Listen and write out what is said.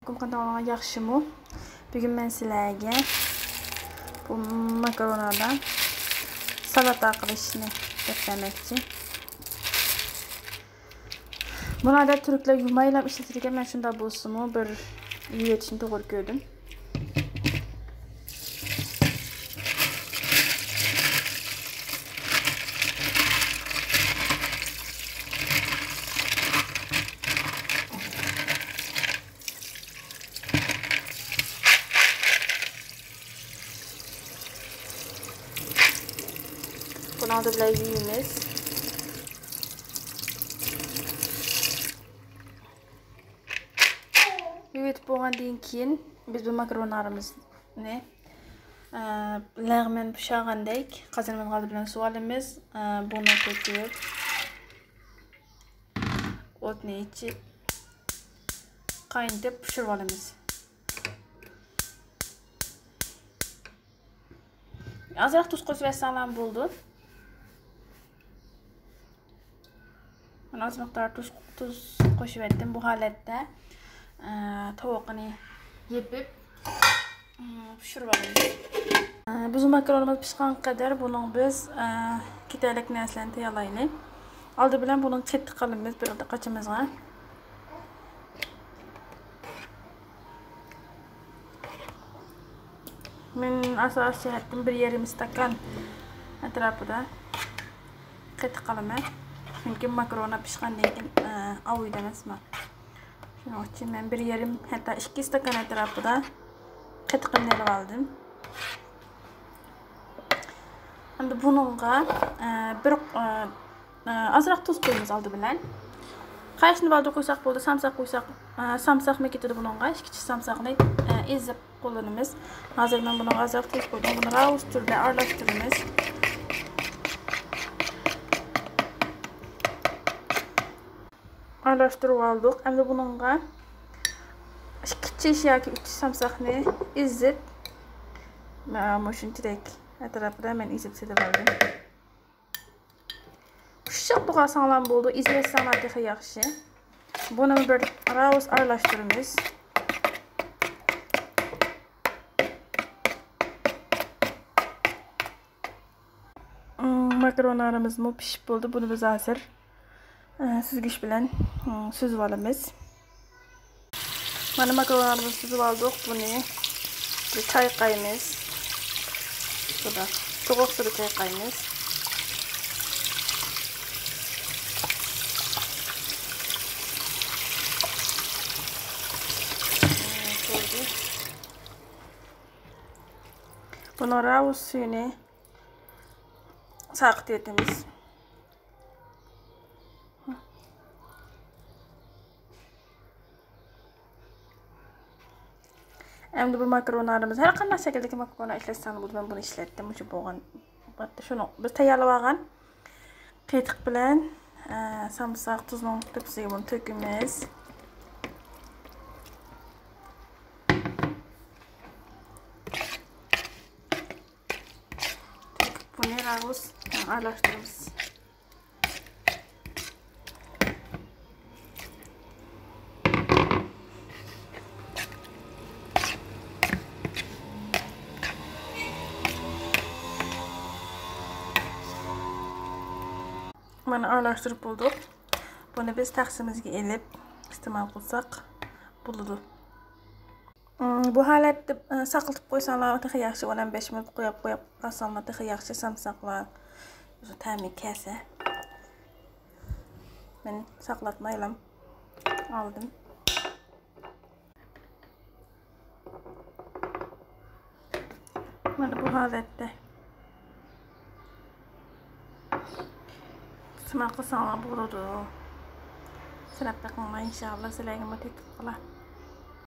Kanalına yaxşımı? Bugün ben sizlerge bu makaronadan salata qilishni göstermekçi. Bunlarda Türkler yumaylab ishlatilgan, men shunda bo'lsa-mu bir yeyishni to'g'ri ko'rdim. Bunu da bilen yiyimiz. Evet, bundan keyin biz bu makaronlarimizni lag'men pishirgandek qazonman g'aldi bilan suv olamiz. Buni to'kib o'tni ichib qaynatib pishirib olamiz. Azroq tuz qo'shib versanglar bo'ldi. Az miktar tuz qo'shib etdim. Bu holatda tovuqni yepib pishirib olamiz. Biz makaronimiz pishgan kadar buning biz ketarlik narsalarni tayyorlaylik. Oldi bilan buni qattiq qilamiz bir qachimizga. Men asosiy etdim 1,5 stakan atrofida qattiq qilaman. Çünkü makarona pişkandan keyin avuyda emasman. Shuning uchun men 1,5 hatta 2 stakan atrofida qatiqimni olib oldim. Endi buningga bir azroq tuz qo'yamiz oldi bilan. Qaysi balda qo'ysak bo'ldi, samsaq qo'ysak, samsaqmi ketadi buningga. Kichik samsaqni ezib qo'llanamiz. Hozir men bunga azroq tuz qo'ydim. Buni raus turda aralashtiramiz. Aralashtirib oldik. Endi buningga 2 tish yoki 3 samsaqni ezib, mana shunchalik atrofida men ezib silib oldim. Pishiq to'g'rasanlar bo'ldi. Ezib texi yaxshi. Buni bir raus aralashtiramiz. Makaronlarimiz pishib bo'ldi. Buni biz hozir süzgüç bilen süzüp olamiz. Mana makaronlarimizni süzüp oldik. Buni chayqaymiz. Burada so'g'uq suvda chayqaymiz. Buni raus suyuni sarqitamiz. Endi bu makaronlarimiz har qanday shakldagi makarona ishlatsangiz bo'ladi. Men buni ishlatdim. O'sha bo'lgan. Shuni biz tayyorlab olgan qatiq bilan samsaq, tuzni tepsiga buni to'kamiz. Buni raus aralashtiramiz. Mana aralashtirib bo'ldik. Buni biz taqsimizga elib iste'mol qilsak bo'ladi. Bu holatda saqlatib qo'ysanglar o'ta yaxshi, 15 minut qo'yib qolsanglar o'ta yaxshi samsaqlar o'sha ta'mi kelsa. Men saqlatmaylam oldim. Mana bu holatda iste'mol qilsanglar bo'ladi. Sinab boqinglar inshaalloh sizlarga tetik qilar.